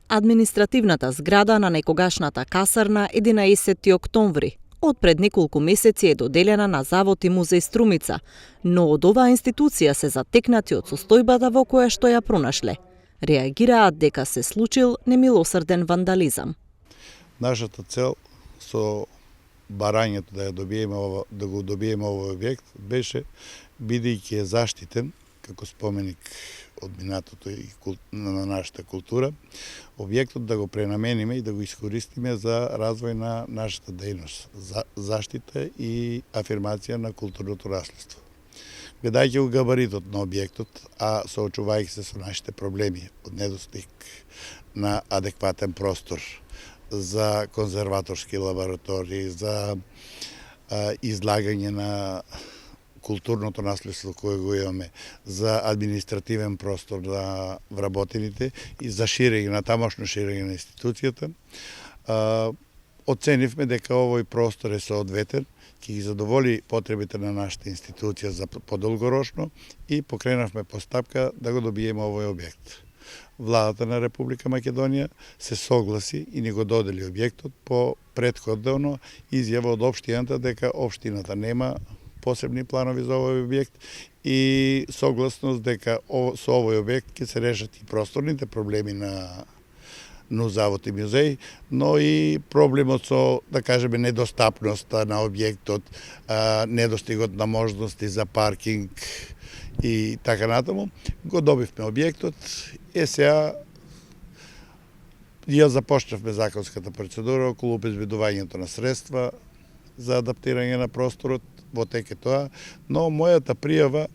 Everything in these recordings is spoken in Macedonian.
Административната зграда на некогашната касарна 11 октомври од пред неколку месеци е доделена на Завод и музеј Струмица, но од оваа институција се затекнати од состојбата во која што ја пронашле. Реагираат дека се случил немилосрден вандализам. Нашата цел со барањето да го добиеме овој објект беше, бидејќи е заштитен како споменик од минатото и на нашата култура, објектот да го пренамениме и да го искористиме за развој на нашата дејност, за заштита и афирмација на културното наследство. Гледајќи го габаритот на објектот, а соочувајќи се со нашите проблеми од недостиг на адекватен простор за конзерваторски лаборатории, за излагање на културното наследство кое го имаме, за административен простор на вработените и за ширење на тамошно ширење на институцијата, оценивме дека овој простор е соодветен, ќе ги задоволи потребите на нашата институција за подолгорочно и покренавме постапка да го добиеме овој објект. Владата на Република Македонија се согласи и ни го додели објектот по претходно изјава од општината дека општината нема посебни планови за овој објект и согласност дека со овој објект ќе се решат и просторните проблеми на Завод и музеј, но и проблемот со, да кажеме, недостапноста на објектот, недостигот на можности за паркинг и така натаму. Го добивме објектот и сега ја започнавме законската процедура околу обезбедувањето на средства за адаптирање на просторот, во тек е тоа, но мојата пријава,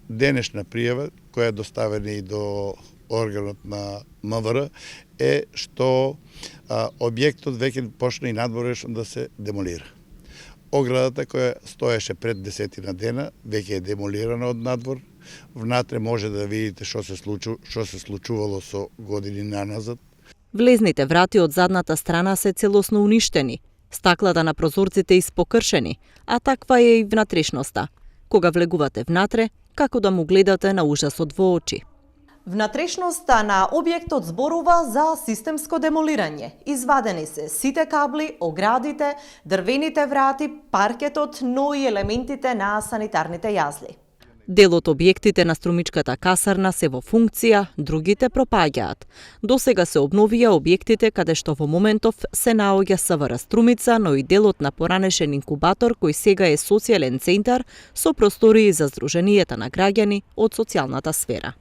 денешна пријава, која е доставена и до органот на МВР, е што објектот веќе почна и надворешно да се демолира. Оградата која стоеше пред 10 дена веќе е демолирана од надвор. Внатре може да видите што се случувало со години наназад. Влезните врати од задната страна се целосно уништени, стаклата на прозорците испокршени, а таква е и внатрешноста. Кога влегувате внатре, како да му гледате на ужасот во очи. Внатрешноста на објектот зборува за системско демолирање. Извадени се сите кабли, оградите, дрвените врати, паркетот, но и елементите на санитарните јазли. Дел од објектите на Струмичката касарна се во функција, другите пропаѓаат. Досега се обновија објектите каде што во моментов се наоѓа СВР Струмица, но и делот на поранешен инкубатор кој сега е социјален центар со простории за здруженијата на граѓани од социјалната сфера.